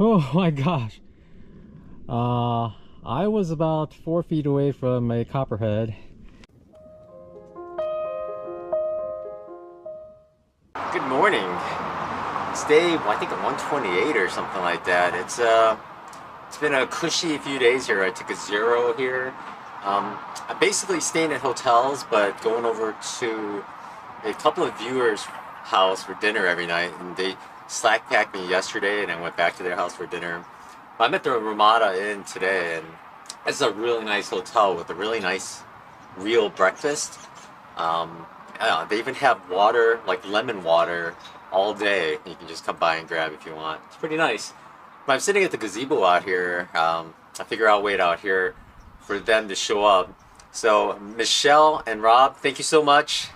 Oh my gosh. I was about 4 feet away from a copperhead. Good morning. It's day, I think 128 or something like that. It's been a cushy few days here. I took a zero here. I'm basically staying at hotels, but going over to a couple of viewers' house for dinner every night, and they slack packed me yesterday, and I went back to their house for dinner. I'm at the Ramada Inn today, and it's a really nice hotel with a really nice real breakfast. They even have water, like lemon water, all day. You can just come by and grab if you want. It's pretty nice. But I'm sitting at the gazebo out here. I figure I'll wait out here for them to show up. So Michelle and Rob, thank you so much.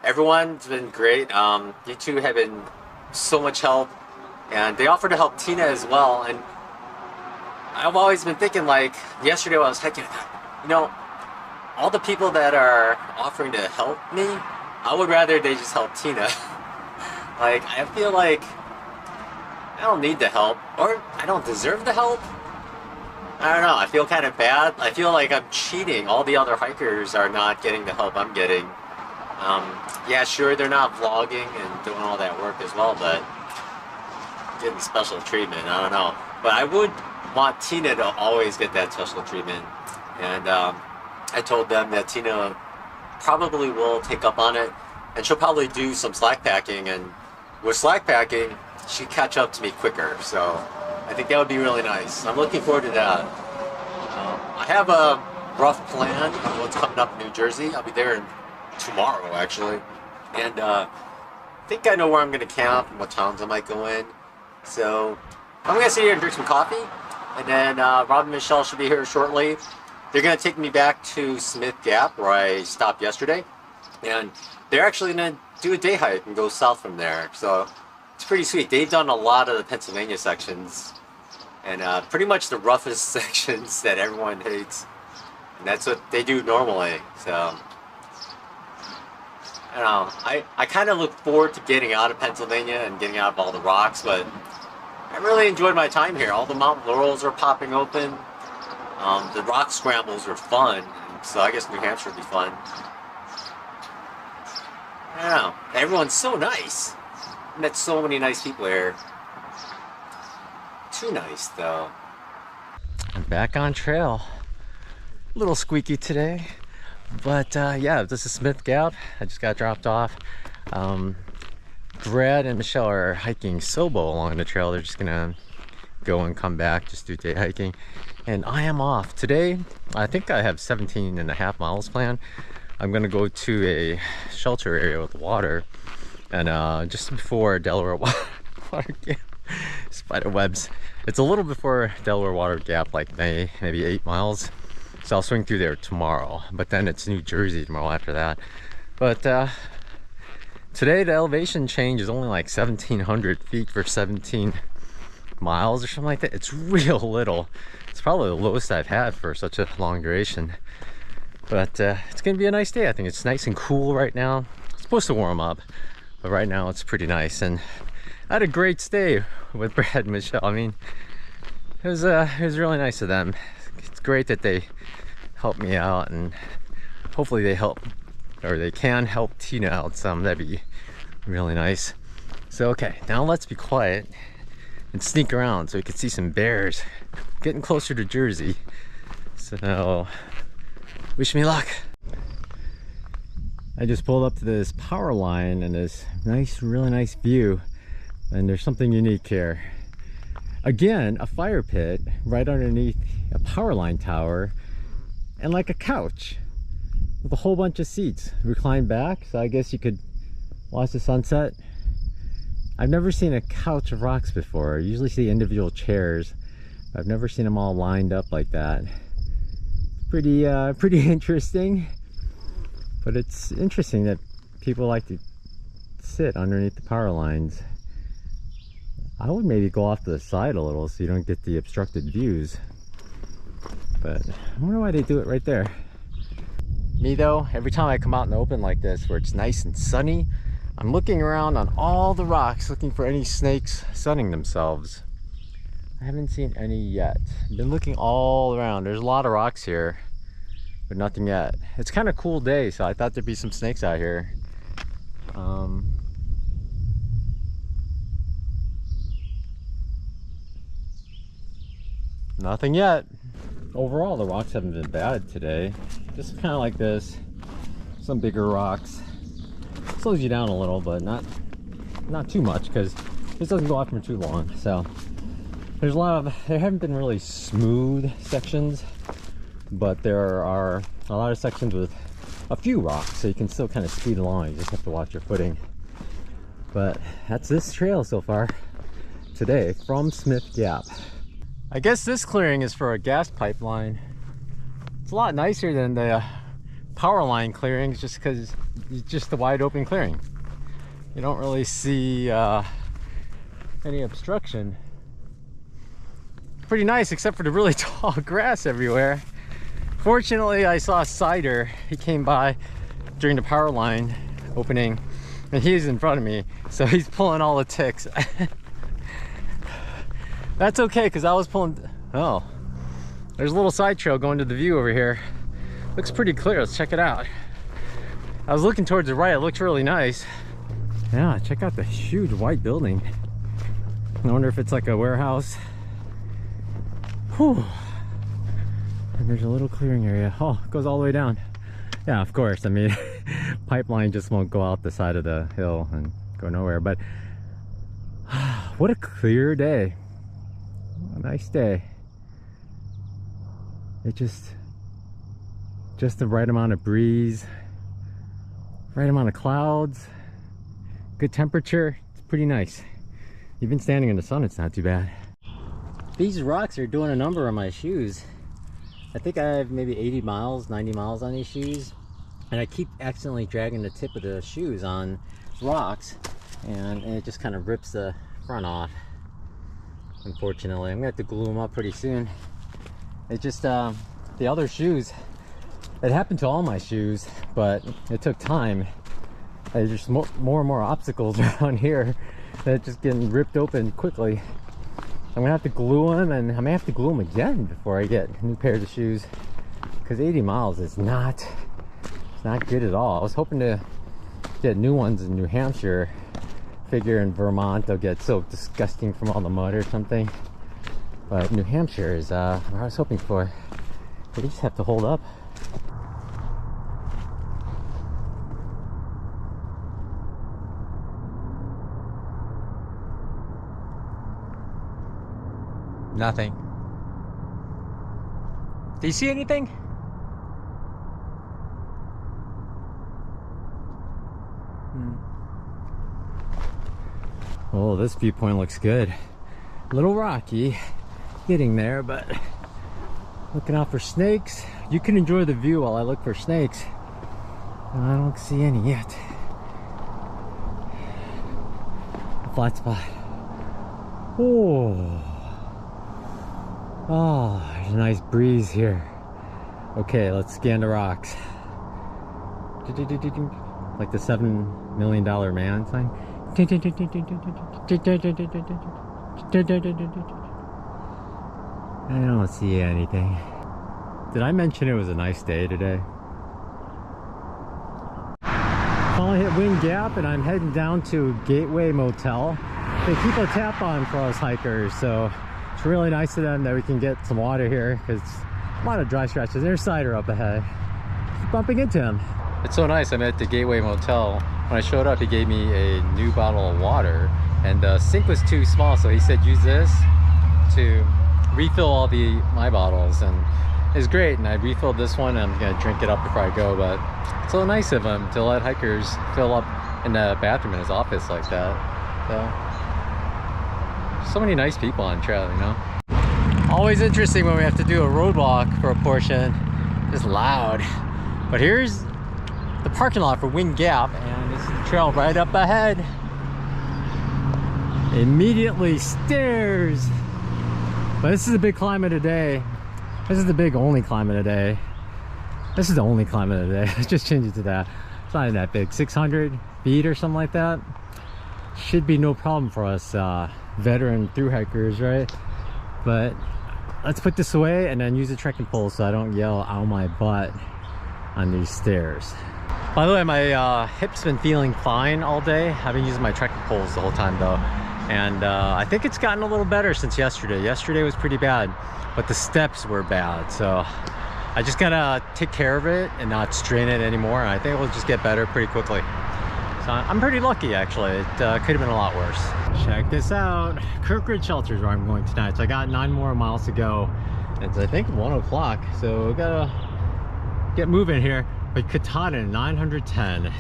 Everyone's been great. You two have been so much help, and they offered to help Tina as well. And I've always been thinking, like, yesterday when I was hiking, you know, all the people that are offering to help me, I would rather they just help Tina. Like, I feel like I don't need the help, or I don't deserve the help. I don't know, I feel kind of bad. I feel like I'm cheating. All the other hikers are not getting the help I'm getting. Yeah, sure, they're not vlogging and doing all that work as well, but getting special treatment, I don't know. But I would want Tina to always get that special treatment. And I told them that Tina probably will take up on it, and she'll probably do some slack packing, and with slack packing, she'd catch up to me quicker. So I think that would be really nice. I'm looking forward to that. I have a rough plan of what's coming up in New Jersey. I'll be there tomorrow, actually. And I think I know where I'm going to camp and what towns I might go in. So I'm going to sit here and drink some coffee. And then Rob and Michelle should be here shortly. They're going to take me back to Smith Gap, where I stopped yesterday. And they're actually going to do a day hike and go south from there. So it's pretty sweet. They've done a lot of the Pennsylvania sections, and pretty much the roughest sections that everyone hates. And that's what they do normally. So I don't know. I kind of look forward to getting out of Pennsylvania and getting out of all the rocks, but I really enjoyed my time here. All the mountain laurels are popping open. The rock scrambles are fun, so I guess New Hampshire would be fun. I don't know. Everyone's so nice. I met so many nice people here. Too nice, though. I'm back on trail. A little squeaky today. But yeah, this is Smith Gap. I just got dropped off. Brad and Michelle are hiking Sobo along the trail. They're just gonna go and come back, just do day hiking. And I am off. Today, I think I have 17.5 miles planned. I'm gonna go to a shelter area with water. And just before Delaware Water Gap, spider webs. It's a little before Delaware Water Gap, like maybe 8 miles. So I'll swing through there tomorrow, but then it's New Jersey tomorrow after that. But today the elevation change is only like 1,700 feet for 17 miles or something like that. It's real little. It's probably the lowest I've had for such a long duration. But it's gonna be a nice day. I think it's nice and cool right now. It's supposed to warm up, but right now it's pretty nice. And I had a great stay with Brad and Michelle. I mean, it was really nice of them. It's great that they help me out, and hopefully they can help Tina out some. That'd be really nice. So okay, now let's be quiet and sneak around so we can see some bears. Getting closer to Jersey. So wish me luck. I just pulled up to this power line and this really nice view, and there's something unique here. Again, a fire pit right underneath a power line tower, and like a couch with a whole bunch of seats reclined back, so I guess you could watch the sunset. I've never seen a couch of rocks before. I usually see individual chairs. I've never seen them all lined up like that. Pretty interesting, but it's interesting that people like to sit underneath the power lines. I would maybe go off to the side a little so you don't get the obstructed views. But I wonder why they do it right there. Me though, every time I come out in the open like this where it's nice and sunny, I'm looking around on all the rocks looking for any snakes sunning themselves. I haven't seen any yet. I've been looking all around. There's a lot of rocks here, but nothing yet. It's kind of cool day, so I thought there'd be some snakes out here. Nothing yet. Overall, the rocks haven't been bad today. Just kind of like this. Some bigger rocks. Slows you down a little, but not too much, because this doesn't go on for too long. So there's there haven't been really smooth sections, but there are a lot of sections with a few rocks, so you can still kind of speed along. You just have to watch your footing. But that's this trail so far today from Smith Gap. I guess this clearing is for a gas pipeline. It's a lot nicer than the power line clearings, just because it's just a wide open clearing. You don't really see any obstruction. Pretty nice, except for the really tall grass everywhere. Fortunately, I saw a cider. He came by during the power line opening, and he's in front of me, so he's pulling all the ticks. That's okay, because I was pulling. Oh, there's a little side trail going to the view over here. Looks pretty clear. Let's check it out. I was looking towards the right. It looks really nice. Yeah, check out the huge white building. I wonder if it's like a warehouse. Whew. And there's a little clearing area. Oh, it goes all the way down. Yeah, of course. I mean, pipeline just won't go out the side of the hill and go nowhere. But what a clear day. A nice day. It just the right amount of breeze, right amount of clouds, good temperature. It's pretty nice. Even standing in the sun, it's not too bad. These rocks are doing a number on my shoes. I think I have maybe 80 miles, 90 miles on these shoes, and I keep accidentally dragging the tip of the shoes on rocks, and it just kind of rips the front off. Unfortunately, I'm gonna have to glue them up pretty soon. It just the other shoes, it happened to all my shoes, but it took time. There's just more and more obstacles around here that just getting ripped open quickly. I'm gonna have to glue them, and I may have to glue them again before I get new pairs of shoes, because 80 miles is not good at all. I was hoping to get new ones in New Hampshire. Figure in Vermont they'll get so disgusting from all the mud or something, but New Hampshire is what I was hoping for. They just have to hold up. Nothing. Do you see anything? Oh, this viewpoint looks good. A little rocky getting there, but looking out for snakes. You can enjoy the view while I look for snakes. I don't see any yet. A flat spot. Oh, there's a nice breeze here. Okay, let's scan the rocks. Like the $7 million man sign. I don't see anything. Did I mention it was a nice day today? Finally hit Wind Gap, and I'm heading down to Gateway Motel. They keep a tap on for us hikers, so it's really nice of them that we can get some water here, because a lot of dry stretches. There's cider up ahead. Keep bumping into him. It's so nice. I'm at the Gateway Motel. When I showed up, he gave me a new bottle of water, and the sink was too small, so he said use this to refill all my bottles, and it's great. And I refilled this one, and I'm gonna drink it up before I go. But it's so nice of him to let hikers fill up in the bathroom in his office like that. So many nice people on trail, you know. Always interesting when we have to do a roadwalk for a portion. It's loud. But here's the parking lot for Wind Gap, and this is the trail right up ahead. Immediately stairs. But this is the big climb of the day. This is the big only climb of the day. This is the only climb of the day. Let's just change it to that. It's not even that big. 600 feet or something like that. Should be no problem for us veteran thru hikers, right? But let's put this away and then use the trekking pole so I don't yell out my butt on these stairs. By the way, my hip's been feeling fine all day. I've been using my trekking poles the whole time though. And I think it's gotten a little better since yesterday. Yesterday was pretty bad, but the steps were bad. So I just gotta take care of it and not strain it anymore. And I think it will just get better pretty quickly. So I'm pretty lucky actually. It could have been a lot worse. Check this out. Kirkridge Shelter is where I'm going tonight. So I got 9 more miles to go. It's I think 1 o'clock. So we gotta get moving here. But Katahdin 910.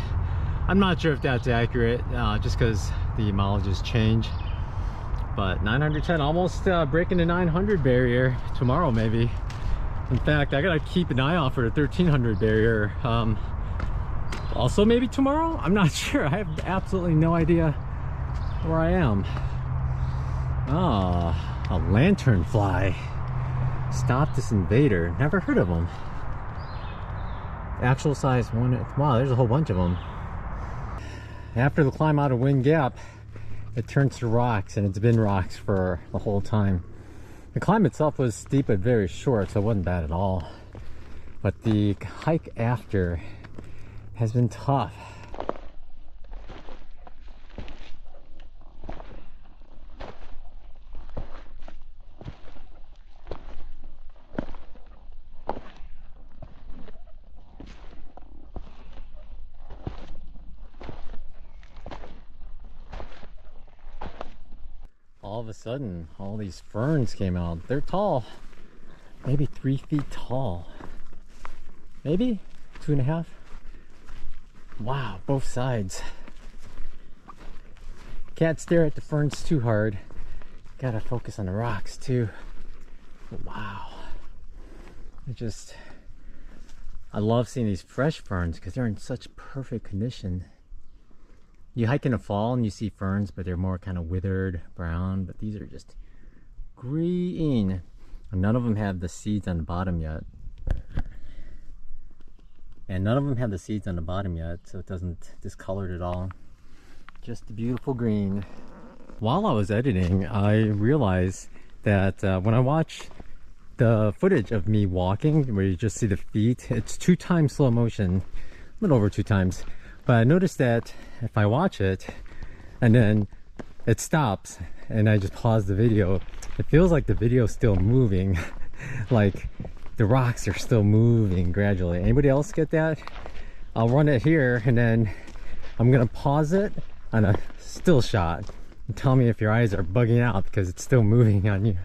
I'm not sure if that's accurate, just because the mileages change. But 910, almost breaking the 900 barrier tomorrow maybe. In fact, I gotta keep an eye out for the 1300 barrier. Also maybe tomorrow? I'm not sure. I have absolutely no idea where I am. Ah, a lanternfly. Stop this invader. Never heard of them. Actual size one. Wow, there's a whole bunch of them. After the climb out of Wind Gap, it turns to rocks, and it's been rocks for the whole time. The climb itself was steep but very short, so it wasn't bad at all. But the hike after has been tough. All of a sudden, all these ferns came out. They're tall, maybe 3 feet tall, maybe 2.5. Wow, both sides. Can't stare at the ferns too hard. Gotta focus on the rocks too. Wow. I love seeing these fresh ferns because they're in such perfect condition. You hike in the fall and you see ferns, but they're more kind of withered, brown, but these are just green. And none of them have the seeds on the bottom yet. So it doesn't discolored at all. Just a beautiful green. While I was editing, I realized that when I watch the footage of me walking, where you just see the feet, it's 2 times slow motion, a little over 2 times. But I noticed that if I watch it and then it stops and I just pause the video, it feels like the video is still moving. Like the rocks are still moving gradually. Anybody else get that? I'll run it here and then I'm gonna pause it on a still shot and tell me if your eyes are bugging out because it's still moving on you.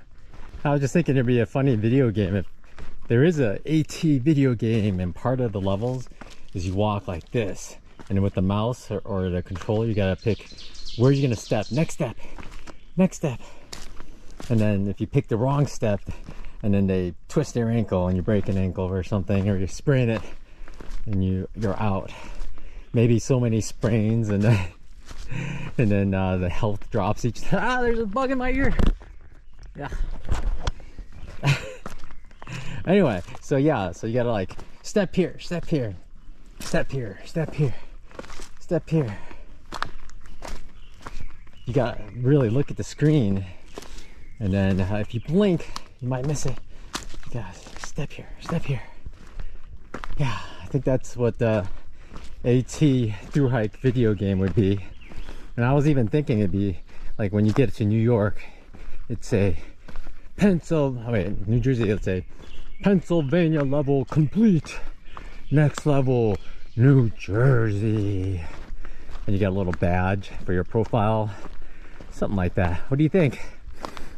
I was just thinking it'd be a funny video game if there is a AT video game and part of the levels is you walk like this. And then with the mouse or the controller, you gotta pick where you're gonna step. Next step. And then if you pick the wrong step, and then they twist their ankle and you break an ankle or something, or you sprain it, and you're out. Maybe so many sprains, and then the health drops each time. Ah, there's a bug in my ear. Yeah. Anyway, so yeah, so you gotta like step here, step here, step here, step here. Step here. You gotta really look at the screen, and then if you blink, you might miss it. You gotta step here, step here. Yeah, I think that's what the AT through hike video game would be. And I was even thinking it'd be like when you get to New York, it's a New Jersey, it'll say Pennsylvania level complete. Next level, New Jersey. And you got a little badge for your profile, something like that. What do you think?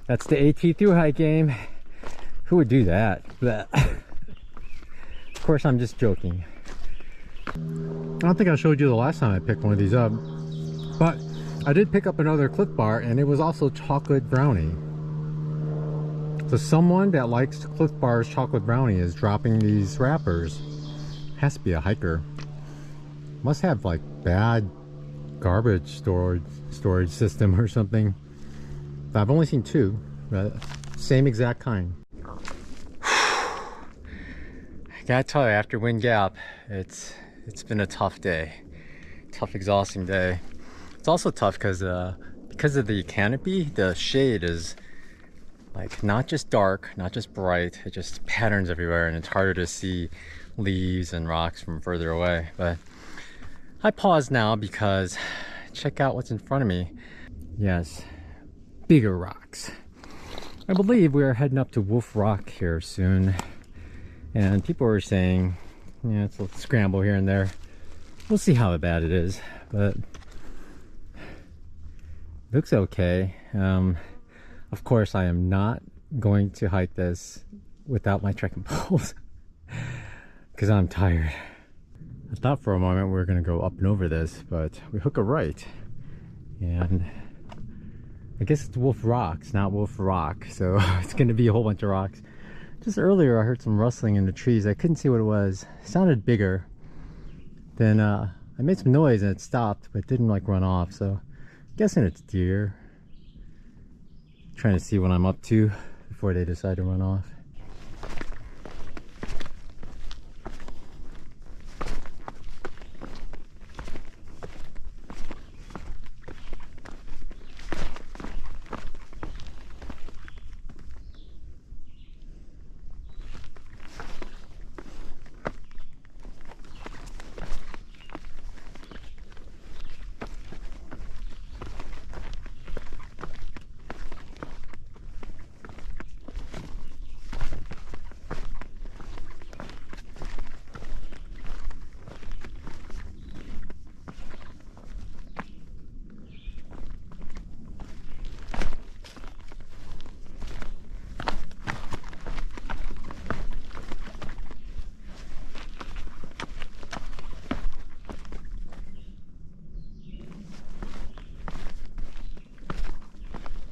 That's the AT through hike game. Who would do that? Of course, I'm just joking. I don't think I showed you the last time I picked one of these up, but I did pick up another Cliff Bar, and it was also chocolate brownie. So someone that likes Cliff Bar's chocolate brownie is dropping these wrappers. Has to be a hiker. Must have like bad garbage storage system or something. But I've only seen 2, but same exact kind. I gotta tell you, after Wind Gap, it's been a tough day, tough, exhausting day. It's also tough because of the canopy, the shade is Like not just dark, not just bright, it just patterns everywhere, and it's harder to see leaves and rocks from further away. But I pause now because check out what's in front of me. Yes, bigger rocks. I believe we are heading up to Wolf Rock here soon, and people are saying, yeah, it's a little scramble here and there. We'll see how bad it is, but it looks okay. Of course, I am not going to hike this without my trekking poles because I'm tired. I thought for a moment we were going to go up and over this, but we hook a right, and I guess it's Wolf Rocks, not Wolf Rock, so it's going to be a whole bunch of rocks. Just earlier I heard some rustling in the trees. I couldn't see what it was. It sounded bigger. Then I made some noise and it stopped, but it didn't like run off, so I'm guessing it's deer. Trying to see what I'm up to before they decide to run off.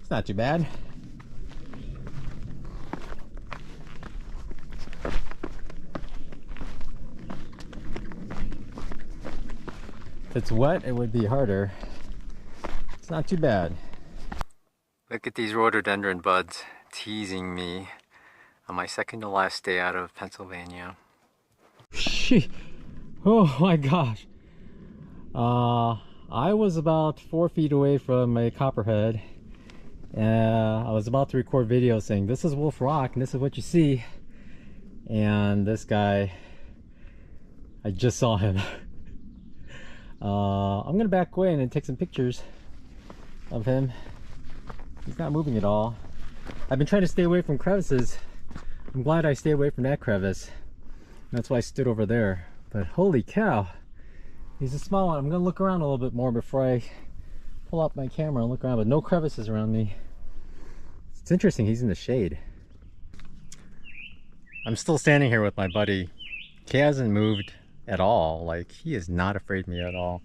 It's not too bad. If it's wet, it would be harder. It's not too bad. Look at these rhododendron buds teasing me on my second to last day out of Pennsylvania. Oh my gosh. I was about 4 feet away from a copperhead. I was about to record video saying this is Wolf Rock and this is what you see, and this guy, I just saw him. I'm gonna back away and then take some pictures of him. He's not moving at all. I've been trying to stay away from crevices. I'm glad I stayed away from that crevice. That's why I stood over there. But holy cow, he's a small one. I'm gonna look around a little bit more before I pull up my camera and look around, but no crevices around me. It's interesting, he's in the shade. I'm still standing here with my buddy. He hasn't moved at all. Like, he is not afraid of me at all.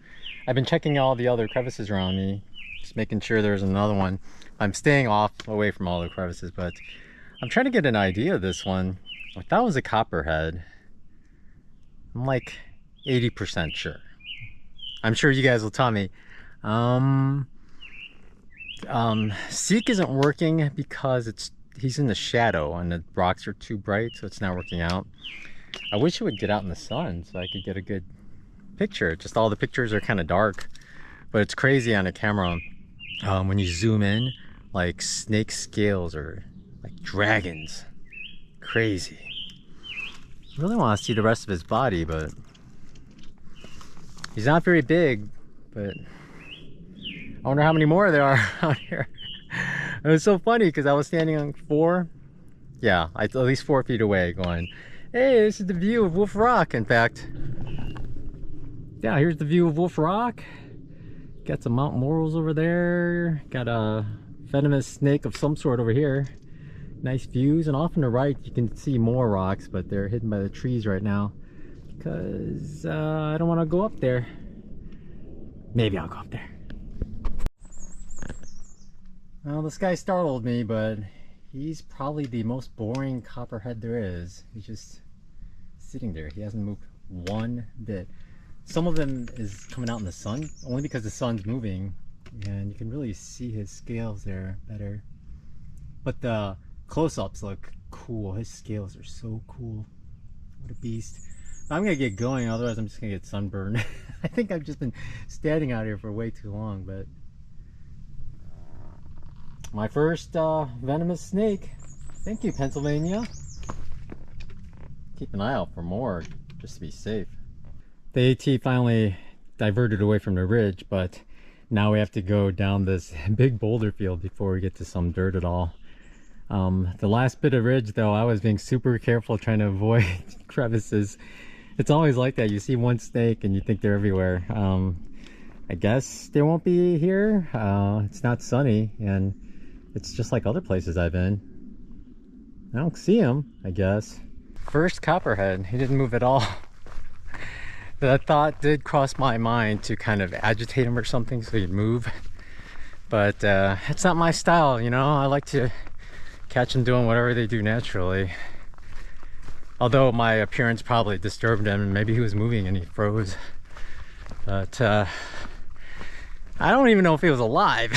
I've been checking all the other crevices around me, just making sure there's another one. I'm staying away from all the crevices, but I'm trying to get an idea of this one. If that was a copperhead, I'm like 80% sure. I'm sure you guys will tell me. Seek isn't working because he's in the shadow and the rocks are too bright, so it's not working out. I wish it would get out in the sun so I could get a good picture. Just all the pictures are kind of dark, but it's crazy on a camera. When you zoom in, like snake scales or like dragons. Crazy. I really want to see the rest of his body, but he's not very big, but I wonder how many more there are out here. It was so funny because I was standing on at least 4 feet away going, hey, this is the view of Wolf Rock. In fact, yeah, here's the view of Wolf Rock. Got some mountain laurels over there. Got a venomous snake of some sort over here. Nice views, and off on the right you can see more rocks, but they're hidden by the trees right now because I don't want to go up there. Maybe I'll go up there. Well, this guy startled me, but he's probably the most boring copperhead there is. He's just sitting there. He hasn't moved one bit. Some of them is coming out in the sun, only because the sun's moving, and you can really see his scales there better. But the close-ups look cool. His scales are so cool. What a beast. But I'm gonna get going, otherwise I'm just gonna get sunburned. I think I've just been standing out here for way too long, but My first venomous snake. Thank you, Pennsylvania. Keep an eye out for more, just to be safe. The AT finally diverted away from the ridge, but now we have to go down this big boulder field before we get to some dirt at all. The last bit of ridge though, I was being super careful trying to avoid crevices. It's always like that. You see one snake and you think they're everywhere. I guess they won't be here. It's not sunny and it's just like other places I've been. I don't see him, I guess. First copperhead, he didn't move at all. That thought did cross my mind to kind of agitate him or something so he'd move. But it's not my style, you know. I like to catch them doing whatever they do naturally. Although my appearance probably disturbed him and maybe he was moving and he froze. But I don't even know if he was alive.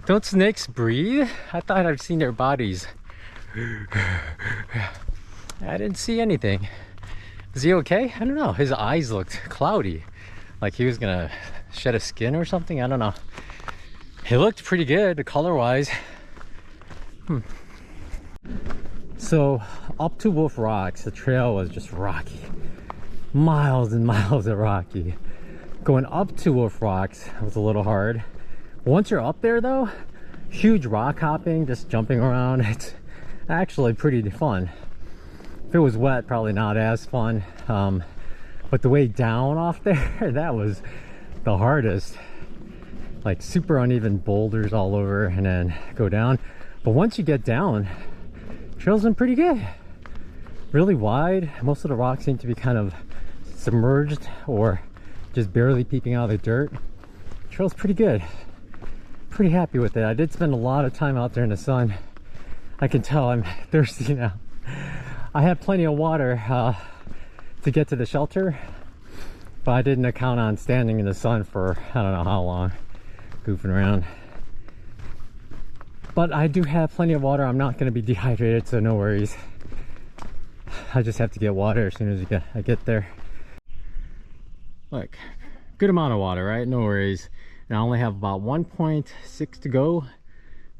Don't snakes breathe? I thought I'd seen their bodies. I didn't see anything. Is he okay? I don't know. His eyes looked cloudy. Like he was gonna shed a skin or something. I don't know. He looked pretty good color-wise. So up to Wolf Rocks, the trail was just rocky. Miles and miles of rocky. Going up to Wolf Rocks was a little hard. Once you're up there though, huge rock hopping, just jumping around, it's actually pretty fun. If it was wet, probably not as fun. But the way down off there, that was the hardest. Like super uneven boulders all over and then go down. But once you get down, trail's been pretty good. Really wide. Most of the rocks seem to be kind of submerged or just barely peeping out of the dirt. Trail's pretty good. Pretty happy with it. I did spend a lot of time out there in the sun. I can tell I'm thirsty now. I had plenty of water to get to the shelter, but I didn't count on standing in the sun for I don't know how long, goofing around. But I do have plenty of water. I'm not going to be dehydrated, so no worries. I just have to get water as soon as I get there. Look, good amount of water, right? No worries. And I only have about 1.6 to go.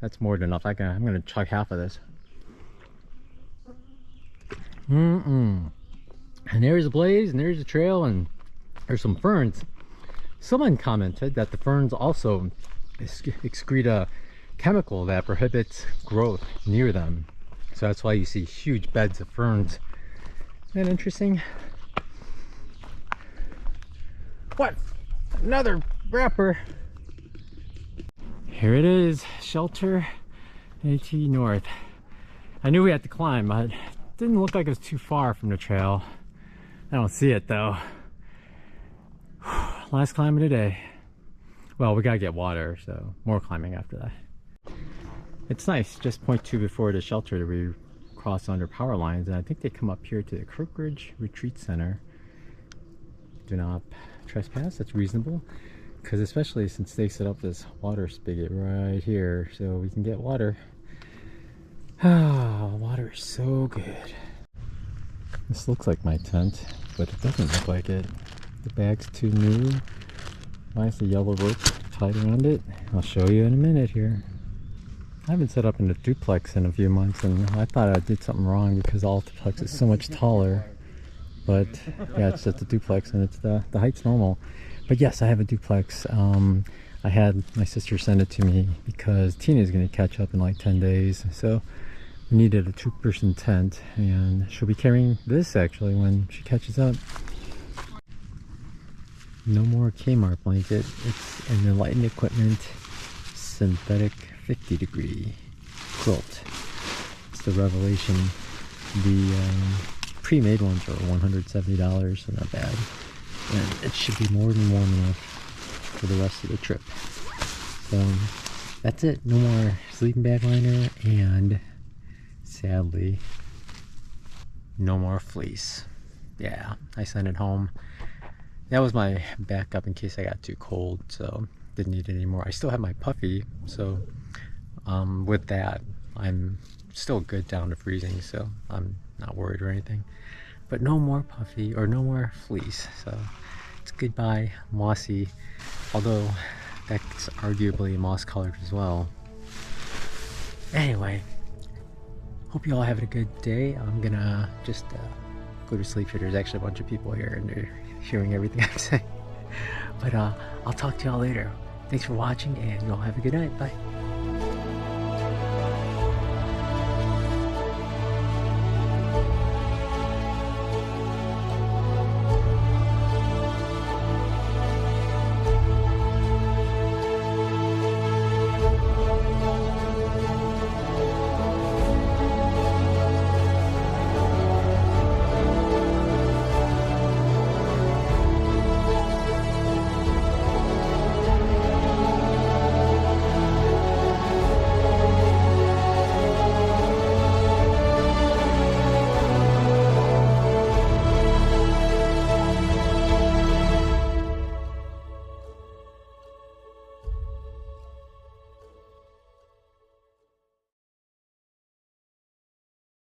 That's more than enough. I'm going to chug half of this. And there's a blaze, and there's a trail, and there's some ferns. Someone commented that the ferns also excrete a chemical that prohibits growth near them. So that's why you see huge beds of ferns. Isn't that interesting? What? Another wrapper. Here it is, shelter AT North. I knew we had to climb, but it didn't look like it was too far from the trail. I don't see it though. Last climb of the day. Well, we gotta get water, so more climbing after that. It's nice, just 0.2 before the shelter we cross under power lines, and I think they come up here to the Crookridge Retreat Center. Do not trespass, that's reasonable. Because especially since they set up this water spigot right here, so we can get water. Ah, water is so good. This looks like my tent, but it doesn't look like it. The bag's too new. Why is the yellow rope tied around it? I'll show you in a minute here. I haven't set up in a duplex in a few months, and I thought I did something wrong because the Altiplex is so much taller. But yeah, it's just a duplex and it's the height's normal. But yes, I have a duplex. I had my sister send it to me because Tina's going to catch up in like 10 days. So we needed a 2-person tent, and she'll be carrying this actually when she catches up. No more Kmart blanket. It's an Enlightened Equipment synthetic 50-degree quilt. It's the Revelation. The pre-made ones are $170, so not bad. And it should be more than warm enough for the rest of the trip. So that's it. No more sleeping bag liner, and sadly, no more fleece. Yeah, I sent it home. That was my backup in case I got too cold, so didn't need it anymore. I still have my puffy, so with that, I'm still good down to freezing, so I'm not worried or anything. But no more puffy or no more fleece, so it's goodbye mossy. Although That's arguably moss colored as well. Anyway, hope you all having a good day. I'm gonna just go to sleep here. There's actually a bunch of people here and they're hearing everything I'm saying. But I'll talk to y'all later. Thanks for watching and you all have a good night. Bye.